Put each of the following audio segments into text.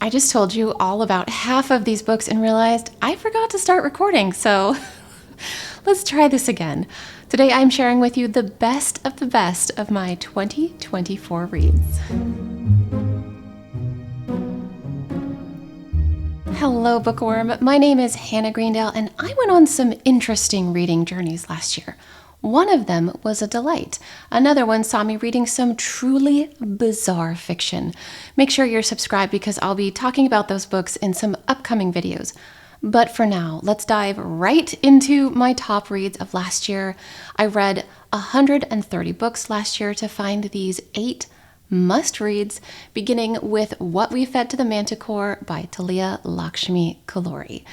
I just told you all about half of these books and realized I forgot to start recording, so let's try this again. Today I'm sharing with you the best of my 2024 reads. Hello, Bookworm. My name is Hannah Greendale, and I went on some interesting reading journeys last year. One of them was a delight. Another one saw me reading some truly bizarre fiction. Make sure you're subscribed because I'll be talking about those books in some upcoming videos. But for now, let's dive right into my top reads of last year. I read 130 books last year to find these 8 must-reads, beginning with What We Fed to the Manticore by Talia Lakshmi Kalori.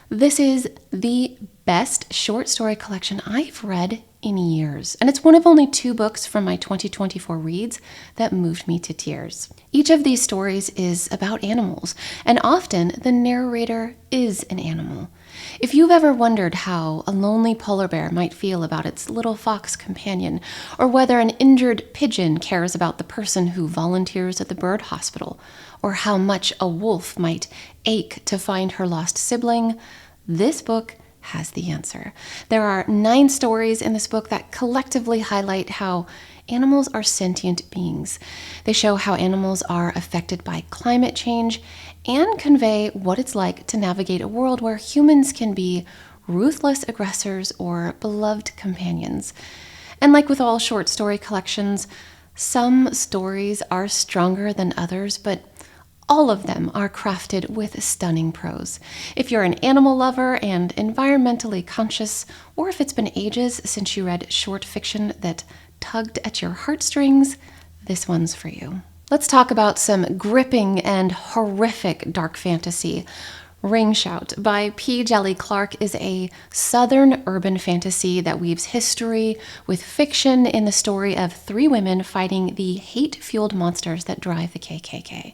This is the best short story collection I've read in years, and it's one of only 2 books from my 2024 reads that moved me to tears. Each of these stories is about animals, and often the narrator is an animal. If you've ever wondered how a lonely polar bear might feel about its little fox companion, or whether an injured pigeon cares about the person who volunteers at the bird hospital, or how much a wolf might ache to find her lost sibling, this book has the answer. There are 9 stories in this book that collectively highlight how animals are sentient beings. They show how animals are affected by climate change and convey what it's like to navigate a world where humans can be ruthless aggressors or beloved companions. And like with all short story collections, some stories are stronger than others, but all of them are crafted with stunning prose. If you're an animal lover and environmentally conscious, or if it's been ages since you read short fiction that tugged at your heartstrings, this one's for you. Let's talk about some gripping and horrific dark fantasy. Ring Shout by P. Jelly Clark is a southern urban fantasy that weaves history with fiction in the story of 3 women fighting the hate-fueled monsters that drive the KKK.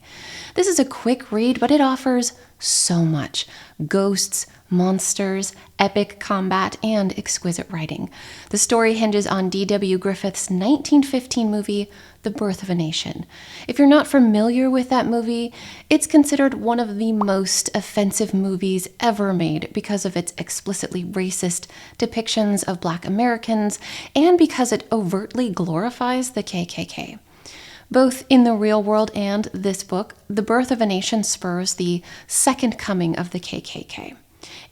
This is a quick read, but it offers so much. Ghosts, monsters, epic combat, and exquisite writing. The story hinges on D.W. Griffith's 1915 movie, The Birth of a Nation. If you're not familiar with that movie, it's considered one of the most offensive movies ever made because of its explicitly racist depictions of Black Americans and because it overtly glorifies the KKK. Both in the real world and this book, The Birth of a Nation spurs the second coming of the KKK.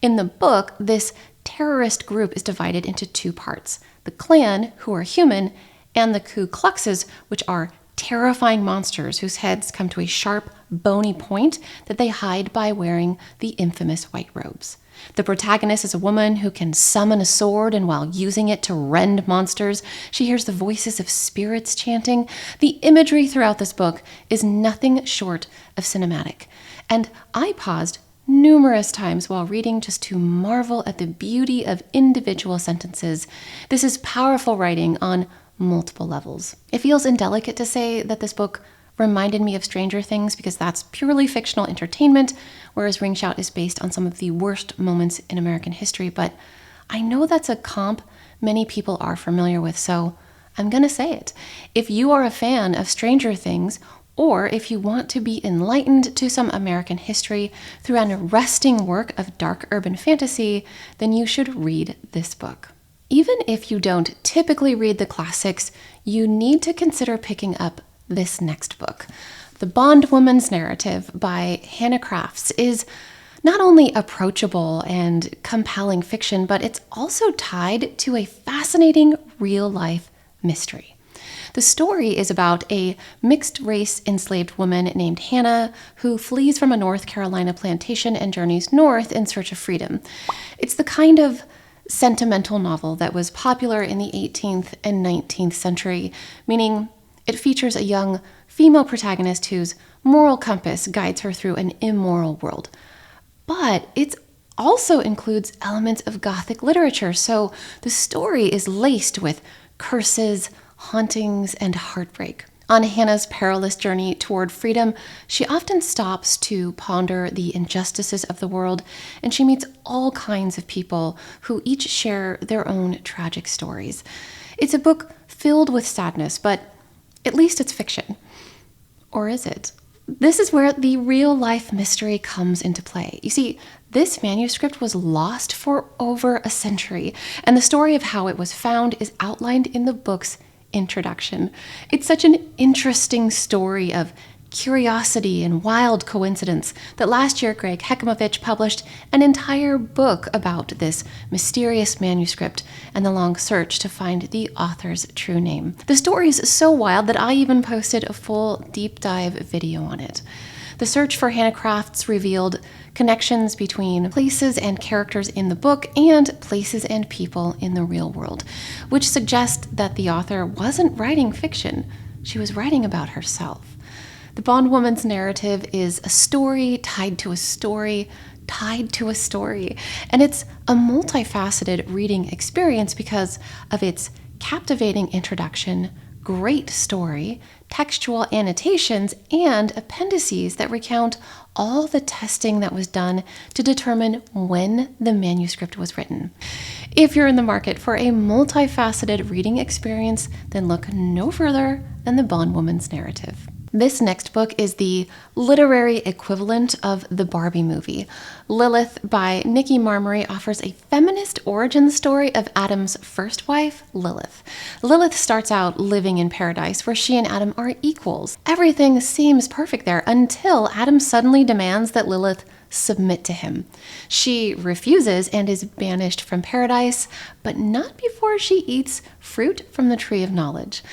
In the book, this terrorist group is divided into 2 parts: the Klan, who are human, and the Ku Kluxes, which are terrifying monsters whose heads come to a sharp, bony point that they hide by wearing the infamous white robes. The protagonist is a woman who can summon a sword, and while using it to rend monsters, she hears the voices of spirits chanting. The imagery throughout this book is nothing short of cinematic, and I paused numerous times while reading just to marvel at the beauty of individual sentences. This is powerful writing on multiple levels. It feels indelicate to say that this book reminded me of Stranger Things because that's purely fictional entertainment, whereas Ring Shout is based on some of the worst moments in American history. But I know that's a comp many people are familiar with, so I'm gonna say it. If you are a fan of Stranger Things, or if you want to be enlightened to some American history through an arresting work of dark urban fantasy, then you should read this book. Even if you don't typically read the classics, you need to consider picking up this next book. The Bondwoman's Narrative by Hannah Crafts is not only approachable and compelling fiction, but it's also tied to a fascinating real-life mystery. The story is about a mixed-race enslaved woman named Hannah who flees from a North Carolina plantation and journeys north in search of freedom. It's the kind of sentimental novel that was popular in the 18th and 19th century, meaning it features a young female protagonist whose moral compass guides her through an immoral world. But it also includes elements of Gothic literature, so the story is laced with curses, hauntings, and heartbreak. On Hannah's perilous journey toward freedom, she often stops to ponder the injustices of the world, and she meets all kinds of people who each share their own tragic stories. It's a book filled with sadness, but at least it's fiction. Or is it? This is where the real-life mystery comes into play. You see, this manuscript was lost for over a century, and the story of how it was found is outlined in the book's introduction. It's such an interesting story of curiosity and wild coincidence that last year Greg Hekimovich published an entire book about this mysterious manuscript and the long search to find the author's true name. The story is so wild that I even posted a full deep dive video on it. The search for Hannah Crafts revealed connections between places and characters in the book and places and people in the real world, which suggests that the author wasn't writing fiction. She was writing about herself. The bondwoman's narrative is a story tied to a story tied to a story, and it's a multifaceted reading experience because of its captivating introduction, great story, textual annotations, and appendices that recount all the testing that was done to determine when the manuscript was written. If you're in the market for a multifaceted reading experience, then look no further than the bondwoman's narrative. This next book is the literary equivalent of the Barbie movie. Lilith by Nikki Marmory offers a feminist origin story of Adam's first wife, Lilith. Lilith starts out living in paradise where she and Adam are equals. Everything seems perfect there until Adam suddenly demands that Lilith submit to him. She refuses and is banished from paradise, but not before she eats fruit from the tree of knowledge.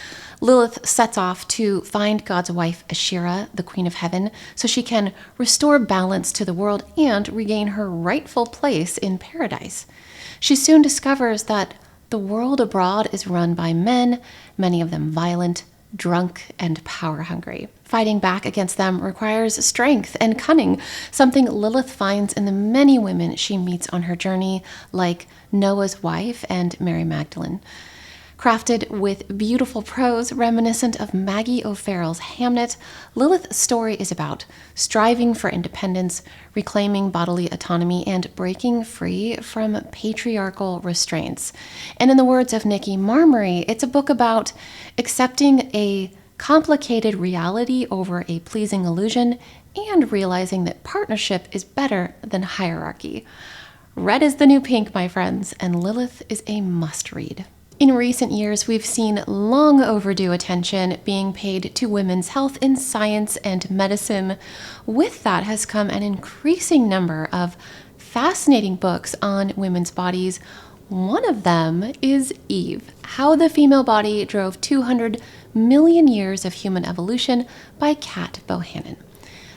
Lilith sets off to find God's wife, Ashera, the Queen of Heaven, so she can restore balance to the world and regain her rightful place in paradise. She soon discovers that the world abroad is run by men, many of them violent, drunk, and power-hungry. Fighting back against them requires strength and cunning, something Lilith finds in the many women she meets on her journey, like Noah's wife and Mary Magdalene. Crafted with beautiful prose reminiscent of Maggie O'Farrell's Hamnet, Lilith's story is about striving for independence, reclaiming bodily autonomy, and breaking free from patriarchal restraints. And in the words of Nikki Marmory, it's a book about accepting a complicated reality over a pleasing illusion and realizing that partnership is better than hierarchy. Red is the new pink, my friends, and Lilith is a must-read. In recent years, we've seen long overdue attention being paid to women's health in science and medicine. With that has come an increasing number of fascinating books on women's bodies. One of them is Eve, How the Female Body Drove 200 Million Years of Human Evolution by Kat Bohannon.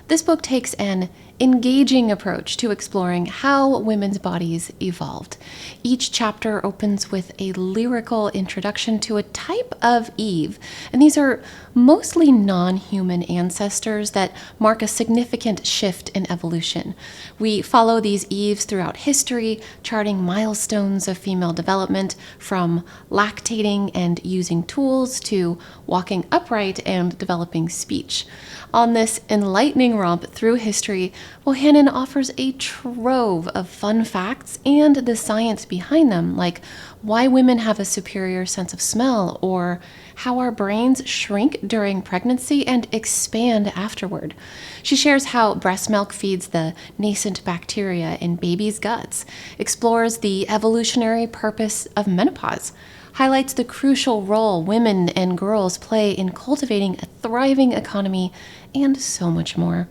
This book takes an engaging approach to exploring how women's bodies evolved. Each chapter opens with a lyrical introduction to a type of Eve, and these are mostly non-human ancestors that mark a significant shift in evolution. We follow these Eves throughout history, charting milestones of female development from lactating and using tools to walking upright and developing speech. On this enlightening romp through history, Bohannon offers a trove of fun facts and the science behind them, like why women have a superior sense of smell, or how our brains shrink during pregnancy and expand afterward. She shares how breast milk feeds the nascent bacteria in babies' guts, explores the evolutionary purpose of menopause, highlights the crucial role women and girls play in cultivating a thriving economy, and so much more.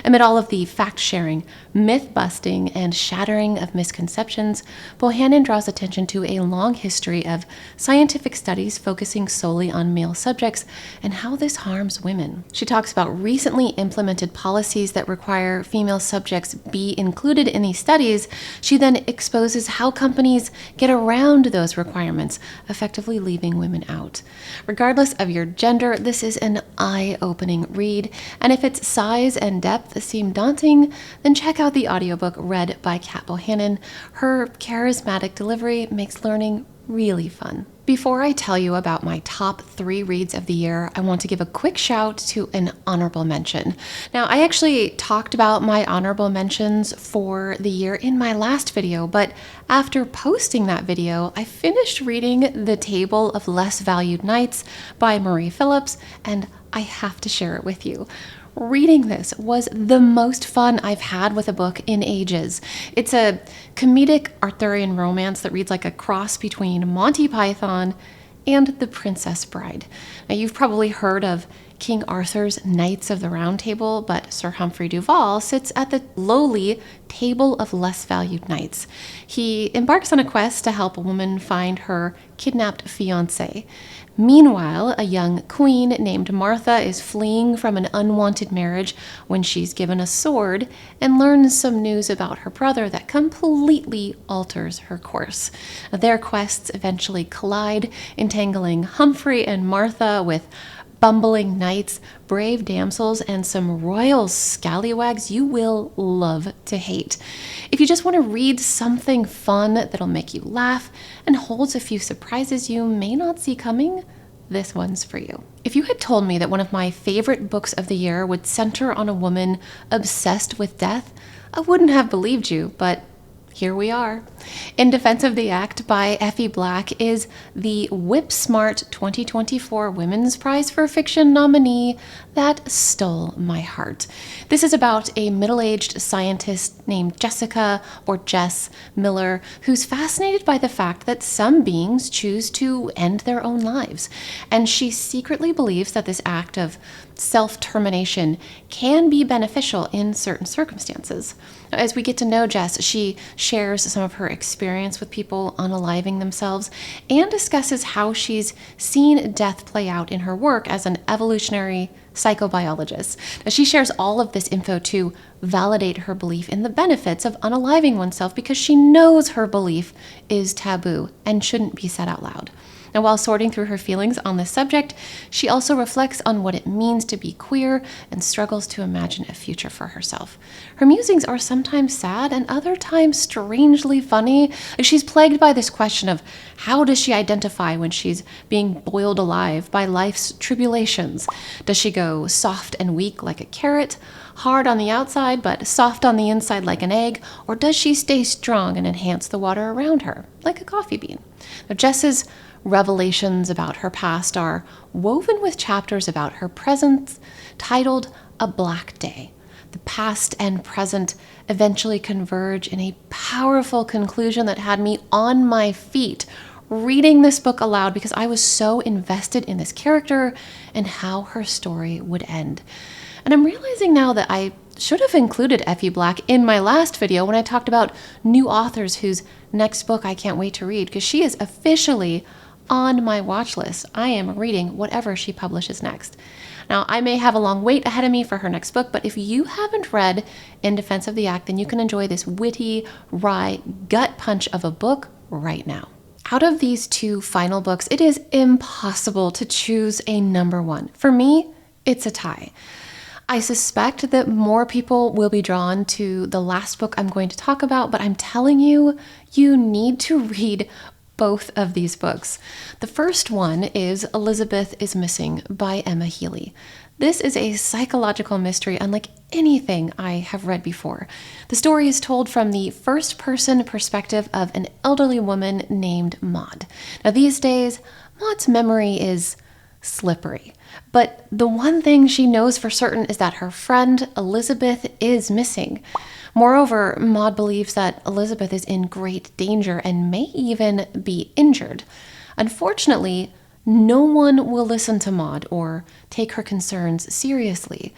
Amid all of the fact-sharing, myth-busting, and shattering of misconceptions, Bohannon draws attention to a long history of scientific studies focusing solely on male subjects and how this harms women. She talks about recently implemented policies that require female subjects be included in these studies. She then exposes how companies get around those requirements, effectively leaving women out. Regardless of your gender, this is an eye-opening read, and if its size and depth seem daunting, then check out the audiobook read by Kat Bohannon. Her charismatic delivery makes learning really fun. Before I tell you about my top 3 reads of the year, I want to give a quick shout to an honorable mention. Now, I actually talked about my honorable mentions for the year in my last video, but after posting that video, I finished reading The Table of Less Valued Knights by Marie Phillips, and I have to share it with you. Reading this was the most fun I've had with a book in ages. It's a comedic Arthurian romance that reads like a cross between Monty Python and The Princess Bride. Now, you've probably heard of King Arthur's Knights of the Round Table, but Sir Humphrey Duval sits at the lowly Table of Less Valued Knights. He embarks on a quest to help a woman find her kidnapped fiancé. Meanwhile, a young queen named Martha is fleeing from an unwanted marriage when she's given a sword and learns some news about her brother that completely alters her course. Their quests eventually collide, entangling Humphrey and Martha with bumbling knights, brave damsels, and some royal scallywags you will love to hate. If you just want to read something fun that'll make you laugh and holds a few surprises you may not see coming, this one's for you. If you had told me that one of my favorite books of the year would center on a woman obsessed with death, I wouldn't have believed you, but here we are. In Defense of the Act by Effie Black is the Whip Smart 2024 Women's Prize for Fiction nominee that stole my heart. This is about a middle-aged scientist named Jessica, or Jess, Miller, who's fascinated by the fact that some beings choose to end their own lives. And she secretly believes that this act of self-termination can be beneficial in certain circumstances. As we get to know Jess, she shares some of her experience with people unaliving themselves and discusses how she's seen death play out in her work as an evolutionary psychobiologist. Now, she shares all of this info to validate her belief in the benefits of unaliving oneself because she knows her belief is taboo and shouldn't be said out loud. Now, while sorting through her feelings on this subject, she also reflects on what it means to be queer and struggles to imagine a future for herself. Her musings are sometimes sad and other times strangely funny. She's plagued by this question of how does she identify when she's being boiled alive by life's tribulations? Does she go soft and weak like a carrot, hard on the outside but soft on the inside like an egg, or does she stay strong and enhance the water around her like a coffee bean? Now, Jess's revelations about her past are woven with chapters about her present, titled A Black Day. The past and present eventually converge in a powerful conclusion that had me on my feet reading this book aloud because I was so invested in this character and how her story would end. And I'm realizing now that I should have included Effie Black in my last video when I talked about new authors whose next book I can't wait to read, because she is officially on my watch list. I am reading whatever she publishes next. Now, I may have a long wait ahead of me for her next book, but if you haven't read In Defense of the Act, then you can enjoy this witty, wry, gut punch of a book right now. Out of these two final books, it is impossible to choose a number one. For me, it's a tie. I suspect that more people will be drawn to the last book I'm going to talk about, but I'm telling you, you need to read both of these books. The first one is Elizabeth is Missing by Emma Healy. This is a psychological mystery unlike anything I have read before. The story is told from the first-person perspective of an elderly woman named Maud. Now, these days, Maud's memory is slippery, but the one thing she knows for certain is that her friend Elizabeth is missing. Moreover, Maud believes that Elizabeth is in great danger and may even be injured. Unfortunately, no one will listen to Maud or take her concerns seriously.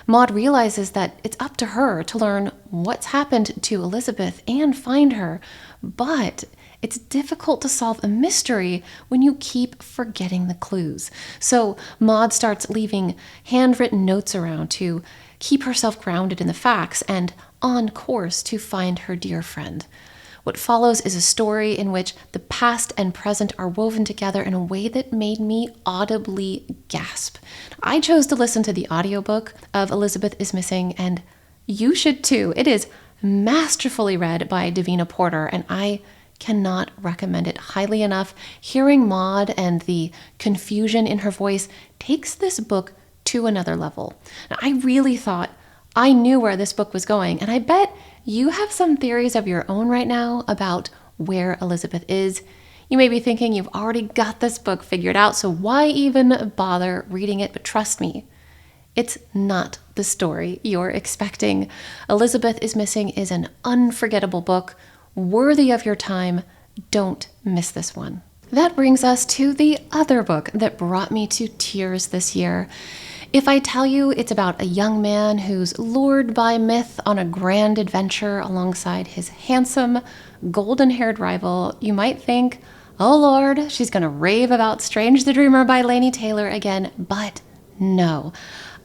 Maud realizes that it's up to her to learn what's happened to Elizabeth and find her, but it's difficult to solve a mystery when you keep forgetting the clues. So Maud starts leaving handwritten notes around to keep herself grounded in the facts and on course to find her dear friend. What follows is a story in which the past and present are woven together in a way that made me audibly gasp. I chose to listen to the audiobook of Elizabeth is Missing, and you should too. It is masterfully read by Davina Porter, and I cannot recommend it highly enough. Hearing Maud and the confusion in her voice takes this book to another level. Now, I really thought I knew where this book was going, and I bet you have some theories of your own right now about where Elizabeth is. You may be thinking you've already got this book figured out, so why even bother reading it? But trust me, It's not the story you're expecting. Elizabeth is Missing is an unforgettable book, worthy of your time. Don't miss this one. That brings us to the other book that brought me to tears this year. If I tell you it's about a young man who's lured by myth on a grand adventure alongside his handsome, golden-haired rival, you might think, oh Lord, she's gonna rave about Strange the Dreamer by Laini Taylor again, but no.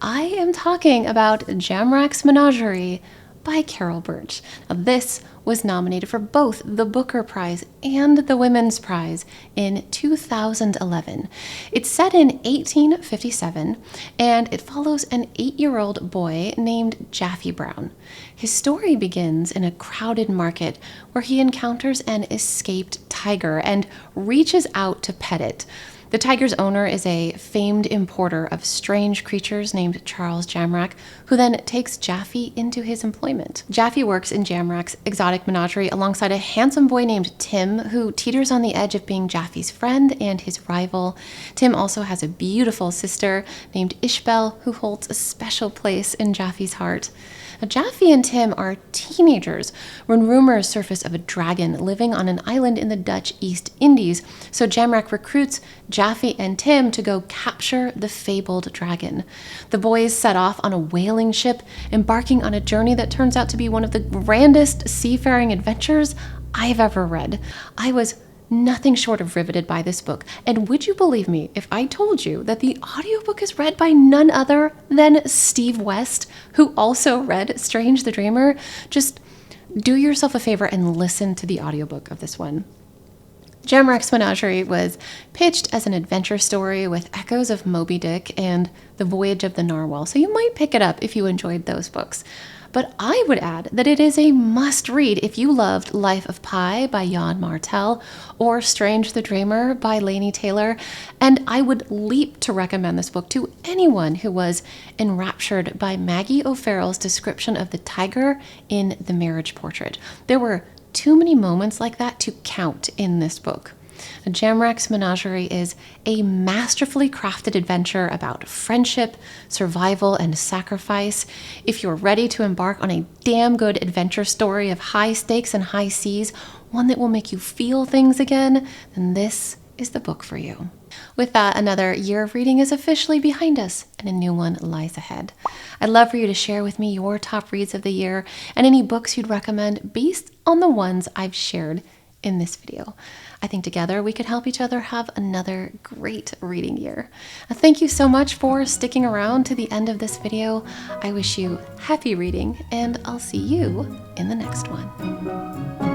I am talking about Jamrach's Menagerie by Carol Birch. Now, this was nominated for both the Booker Prize and the Women's Prize in 2011. It's set in 1857, and it follows an 8-year-old boy named Jaffe Brown. His story begins in a crowded market where he encounters an escaped tiger and reaches out to pet it. The tiger's owner is a famed importer of strange creatures named Charles Jamrach, who then takes Jaffe into his employment. Jaffe works in Jamrach's exotic menagerie alongside a handsome boy named Tim, who teeters on the edge of being Jaffe's friend and his rival. Tim also has a beautiful sister named Ishbel, who holds a special place in Jaffe's heart. Now, Jaffe and Tim are teenagers when rumors surface of a dragon living on an island in the Dutch East Indies, so Jamrach recruits Jaffe and Tim to go capture the fabled dragon. The boys set off on a whaling ship, embarking on a journey that turns out to be one of the grandest seafaring adventures I've ever read. I was nothing short of riveted by this book, and would you believe me if I told you that the audiobook is read by none other than Steve West, who also read Strange the Dreamer? Just do yourself a favor and listen to the audiobook of this one. Jamrach's Menagerie was pitched as an adventure story with echoes of Moby Dick and The Voyage of the Narwhal, so you might pick it up if you enjoyed those books. But I would add that it is a must-read if you loved Life of Pi by Jan Martel or Strange the Dreamer by Laini Taylor, and I would leap to recommend this book to anyone who was enraptured by Maggie O'Farrell's description of the tiger in The Marriage Portrait. There were too many moments like that to count in this book. Jamrach's Menagerie is a masterfully crafted adventure about friendship, survival, and sacrifice. If you're ready to embark on a damn good adventure story of high stakes and high seas, one that will make you feel things again, then this is the book for you. With that, another year of reading is officially behind us, and a new one lies ahead. I'd love for you to share with me your top reads of the year and any books you'd recommend based on the ones I've shared in this video. I think together we could help each other have another great reading year. Thank you so much for sticking around to the end of this video. I wish you happy reading, and I'll see you in the next one.